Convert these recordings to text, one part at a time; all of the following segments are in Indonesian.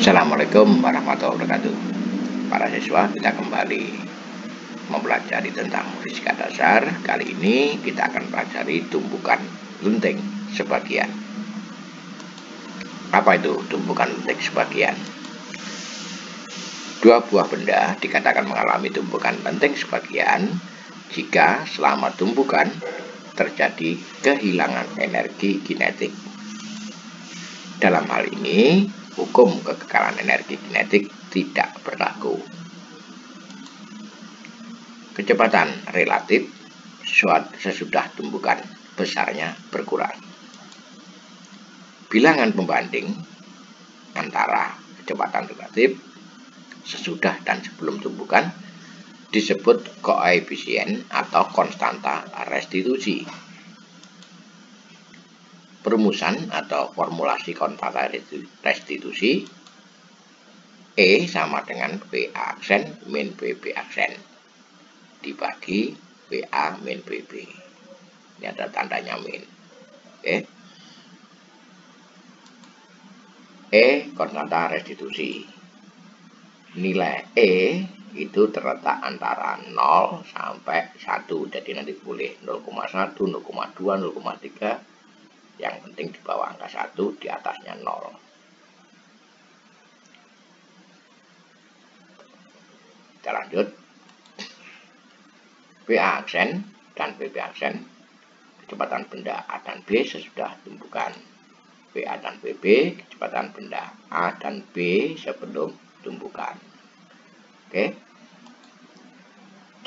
Assalamualaikum warahmatullahi wabarakatuh. Para siswa, kita kembali mempelajari tentang fisika dasar. Kali ini kita akan pelajari tumpukan lenting sebagian. Apa itu tumpukan lenting sebagian? Dua buah benda dikatakan mengalami tumpukan lenting sebagian jika selama tumpukan terjadi kehilangan energi kinetik. Dalam hal ini, hukum kekekalan energi kinetik tidak berlaku. Kecepatan relatif sesudah tumpukan besarnya berkurang. Bilangan pembanding antara kecepatan relatif sesudah dan sebelum tumpukan disebut koefisien atau konstanta restitusi. Perumusan atau formulasi konstanta restitusi E sama dengan VA aksen min VB aksen dibagi VA min VB. Ini ada tandanya min. Oke. E konstanta restitusi. Nilai E itu terletak antara 0 sampai 1. Jadi nanti boleh 0,1, 0,2, 0,3. Yang penting di bawah angka 1, di atasnya 0. Kita lanjut. VA aksen dan VB aksen, kecepatan benda A dan B sesudah tumpukan. VA dan VB, kecepatan benda A dan B sebelum tumpukan. Oke.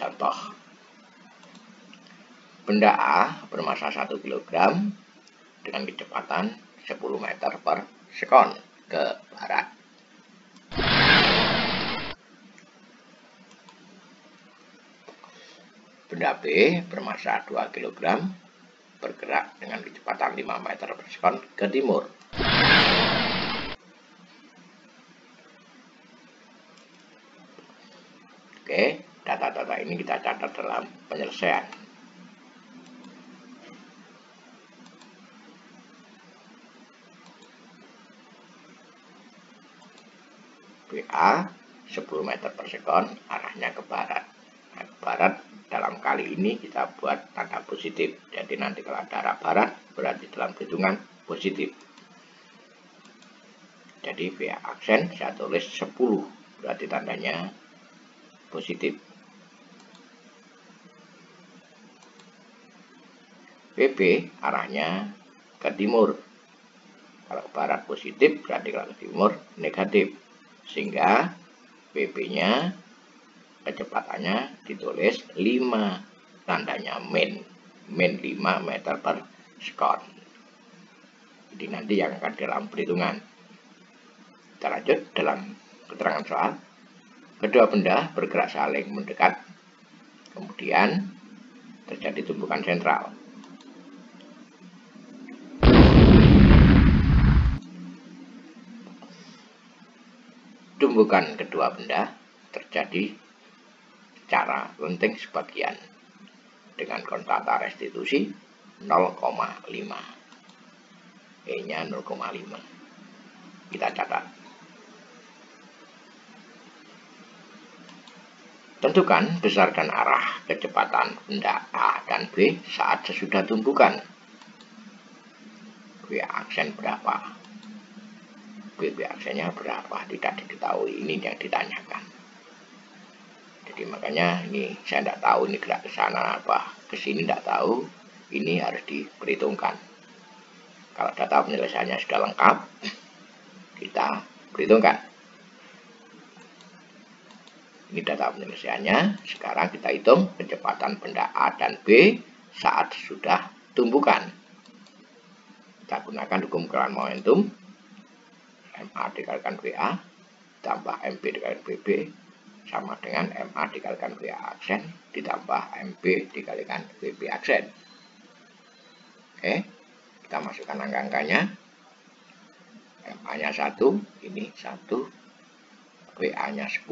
Contoh. Benda A bermassa 1 kg dengan kecepatan 10 meter per sekon ke barat. Benda B bermassa 2 kg bergerak dengan kecepatan 5 meter per sekon ke timur. Oke, data-data ini kita catat dalam penyelesaian. VA 10 meter per sekon arahnya ke barat. Nah, ke barat dalam kali ini kita buat tanda positif. Jadi nanti kalau ada arah barat berarti dalam perhitungan positif. Jadi VA aksen saya tulis 10 berarti tandanya positif. VB arahnya ke timur. Kalau ke barat positif berarti kalau ke timur negatif. Sehingga VB-nya kecepatannya ditulis 5, tandanya min 5 meter per sekon. Jadi nanti yang akan dalam perhitungan. Kita lanjut dalam keterangan soal. Kedua benda bergerak saling mendekat, kemudian terjadi tumpukan sentral. Tumpukan kedua benda terjadi secara lenting sebagian dengan konstanta restitusi 0,5. E-nya 0,5. Kita catat. Tentukan besar dan arah kecepatan benda A dan B saat sesudah tumpukan. V aksen berapa? VB aksennya berapa? Tidak diketahui. Ini yang ditanyakan. Jadi makanya ini saya tidak tahu ini gerak ke sana apa ke sini, tidak tahu. Ini harus diperhitungkan. Kalau data penyelesaiannya sudah lengkap, kita perhitungkan. Ini data penyelesaiannya. Sekarang kita hitung kecepatan benda A dan B saat sudah tumpukan. Kita gunakan hukum kekekalan momentum. MA dikalikan VA tambah MB dikalikan VB sama dengan MA dikalikan VA aksen ditambah MB dikalikan VB aksen. Oke, kita masukkan angka-angkanya. MA-nya 1, ini 1, VA-nya 10,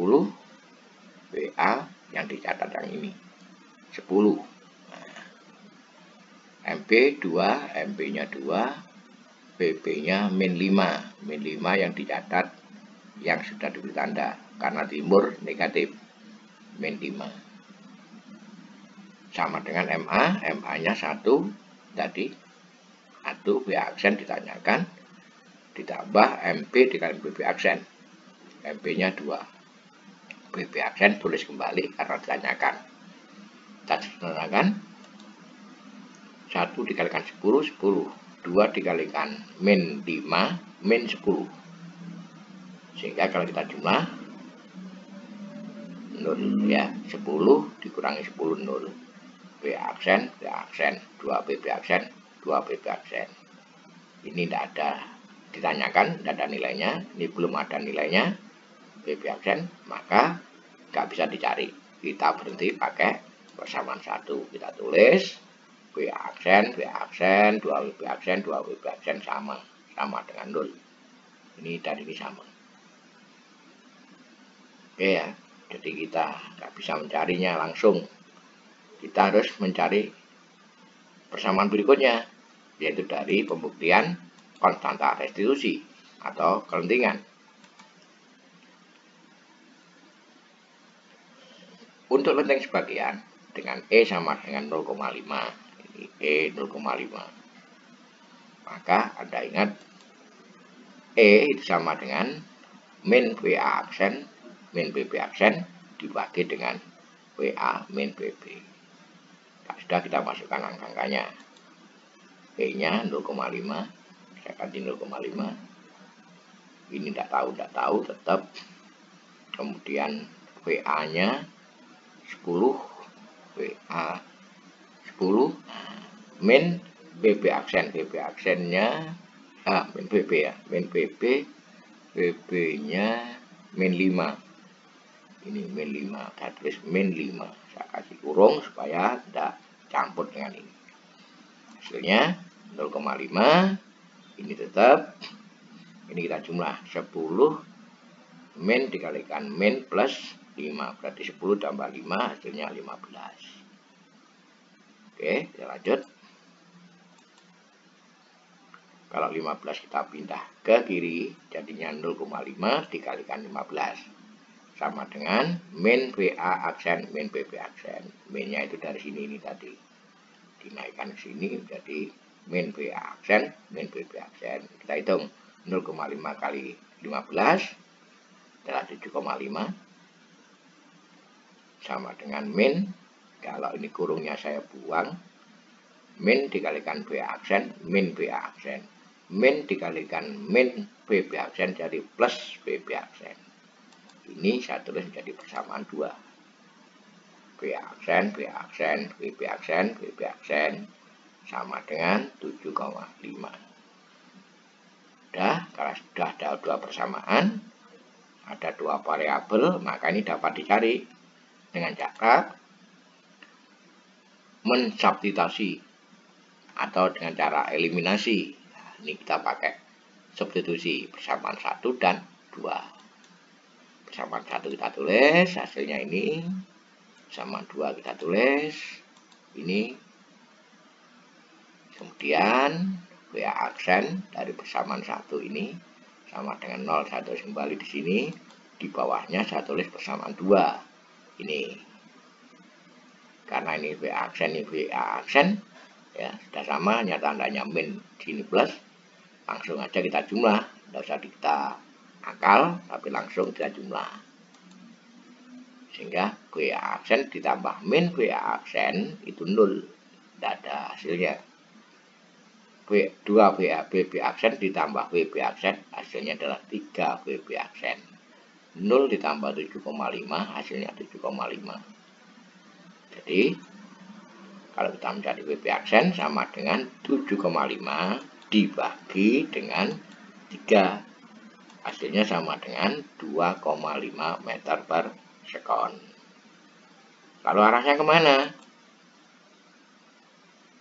VA yang dicatat yang ini 10. Nah, MB 2, MB-nya 2, PB-nya min 5 yang dicatat yang sudah diberi tanda, karena timur negatif, min 5. Sama dengan MA, MA-nya 1, tadi 1 B aksen ditanyakan, ditambah MP dikali BB aksen, MP-nya 2. BB aksen tulis kembali karena ditanyakan. Kita sederhanakan, 1 dikalikan 10, 10. 2 dikalikan min 5, min 10. Sehingga kalau kita jumlah 0 ya, 10 dikurangi 10, 0. B aksen, 2 BB aksen, 2 BB aksen. Ini tidak ada ditanyakan, tidak ada nilainya, ini belum ada nilainya BB aksen, maka nggak bisa dicari. Kita berhenti pakai persamaan 1. Kita tulis B aksen, 2 BB aksen, 2 BB aksen sama dengan 0. Ini dan ini sama. Oke ya, jadi kita nggak bisa mencarinya langsung. Kita harus mencari persamaan berikutnya, yaitu dari pembuktian konstanta restitusi atau kelentingan. Untuk lenteng sebagian dengan E sama dengan 0,5, ini E 0,5, maka Anda ingat E itu sama dengan min VA aksen min BB aksen dibagi dengan WA min BB. Nah, sudah kita masukkan angka-angkanya. E-nya 0,5, saya ganti 0,5. Ini tidak tahu, tetap. Kemudian WA-nya 10, WA 10, min BB aksen, BB aksennya min BB ya, min BB, BB-nya min 5. Ini min 5, saya tulis min 5, saya kasih kurung supaya tidak campur dengan ini. Hasilnya 0,5, ini tetap, ini kita jumlah 10, min dikalikan min plus 5, berarti 10 tambah 5 hasilnya 15. Oke, kita lanjut. Kalau 15 kita pindah ke kiri, jadinya 0,5 dikalikan 15. Sama dengan min VA aksen, min BB aksen. Minnya itu dari sini ini tadi. Dinaikkan ke sini menjadi min VA aksen, min BB aksen. Kita hitung 0,5 kali 15 adalah 7,5. Sama dengan min, kalau ini kurungnya saya buang, min dikalikan VA aksen, min VA aksen. Min dikalikan min BB aksen jadi plus BB aksen. Ini saya tulis menjadi persamaan 2. B aksen, B aksen, BB aksen, BB aksen sama dengan 7,5. Kalau sudah ada 2 persamaan, ada 2 variabel, maka ini dapat dicari dengan cara mensubstitusi atau dengan cara eliminasi. Nah, ini kita pakai substitusi persamaan 1 dan 2. Persamaan 1 kita tulis, hasilnya ini. Persamaan 2 kita tulis, ini. Kemudian VA aksen dari persamaan 1 ini sama dengan 0, saya tulis kembali di sini. Di bawahnya saya tulis persamaan 2. Ini. Karena ini VA aksen, ini VA aksen. Ya, sudah sama, hanya tandanya min sini plus. Langsung aja kita jumlah, tidak usah kita akal, tapi langsung kita jumlah. Sehingga VA aksen ditambah min VA aksen itu 0. Tidak ada hasilnya. 2 BB aksen ditambah VB aksen hasilnya adalah 3 VB aksen. 0 ditambah 7,5 hasilnya 7,5. Jadi kalau kita mencari VB aksen sama dengan 7,5 dibagi dengan 3. Hasilnya sama dengan 2,5 meter per sekon. Lalu arahnya kemana?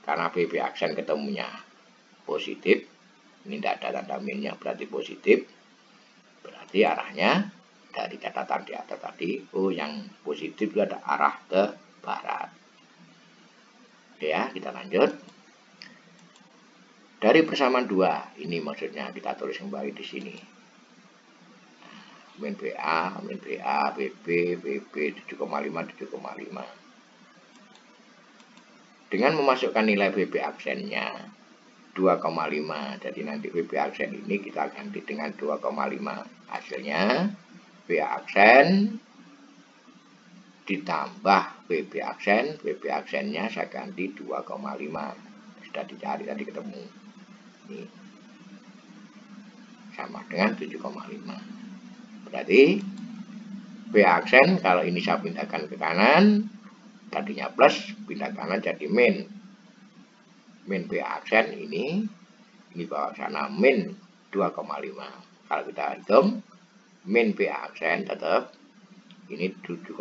Karena BB aksen ketemunya positif, ini tidak ada tanda minnya, berarti positif. Berarti arahnya dari catatan di atas tadi, yang positif itu ada arah ke barat. Oke ya, kita lanjut. Dari persamaan 2, ini maksudnya kita tulis kembali di sini. min BA, BB, 7,5, 7,5. Dengan memasukkan nilai BB aksennya 2,5. Jadi nanti BB aksen ini kita ganti dengan 2,5. Hasilnya BA aksen ditambah BB aksennya saya ganti 2,5. Sudah dicari tadi ketemu. Ini sama dengan 7,5. Berarti BA aksen kalau ini saya pindahkan ke kanan, tadinya plus, pindah kanan jadi min. Min BA aksen ini bawa sana min 2,5. Kalau kita hitung, min BA aksen tetap ini 7,5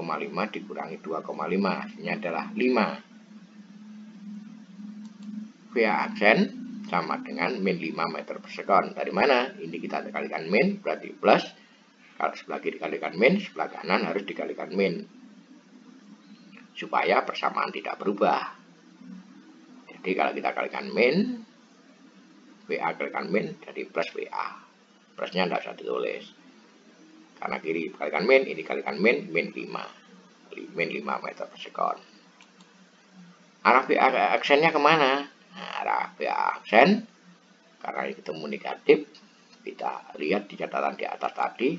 dikurangi 2,5, hasilnya adalah 5. BA aksen sama dengan min 5 meter per sekon. Dari mana? Ini kita kalikan min, berarti plus. Kalau sebelah kiri dikalikan min, sebelah kanan harus dikalikan min. Supaya persamaan tidak berubah. Jadi kalau kita kalikan min, WA kalikan min, jadi plus WA. Plusnya tidak usah ditulis. Karena kiri kalikan min, ini kalikan min, min 5. Min 5 meter per sekon. Arah BA aksennya kemana? Nah, arah BA aksen, karena ini ketemu negatif, kita lihat di catatan di atas tadi.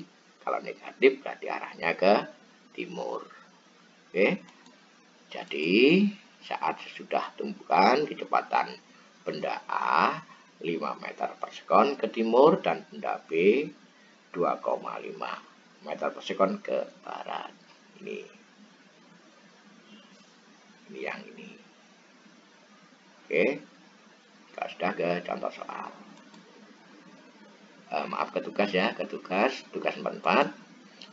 Kalau negatif berarti arahnya ke timur. Oke. Jadi saat sesudah tumbukan kecepatan benda A 5 meter per sekon ke timur dan benda B 2,5 meter per sekon ke barat. Ini yang ini. Oke. Kita sudah ke contoh soal. Maaf ke tugas ya, tugas 44.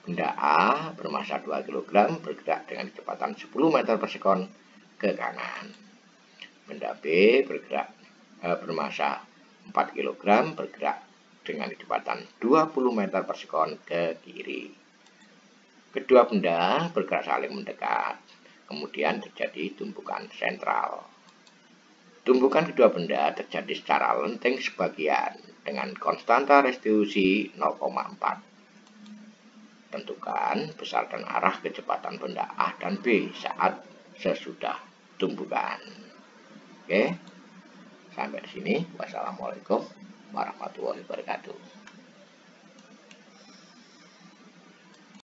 Benda A bermassa 2 kg bergerak dengan kecepatan 10 meter per sekon ke kanan. Benda B bermassa 4 kg bergerak dengan kecepatan 20 meter per sekon ke kiri. Kedua benda bergerak saling mendekat. Kemudian terjadi tumbukan sentral. Tumbukan kedua benda terjadi secara lenteng sebagian dengan konstanta restitusi 0,4. Tentukan besar dan arah kecepatan benda A dan B saat sesudah tumbukan. Oke, sampai di sini. Wassalamualaikum warahmatullahi wabarakatuh.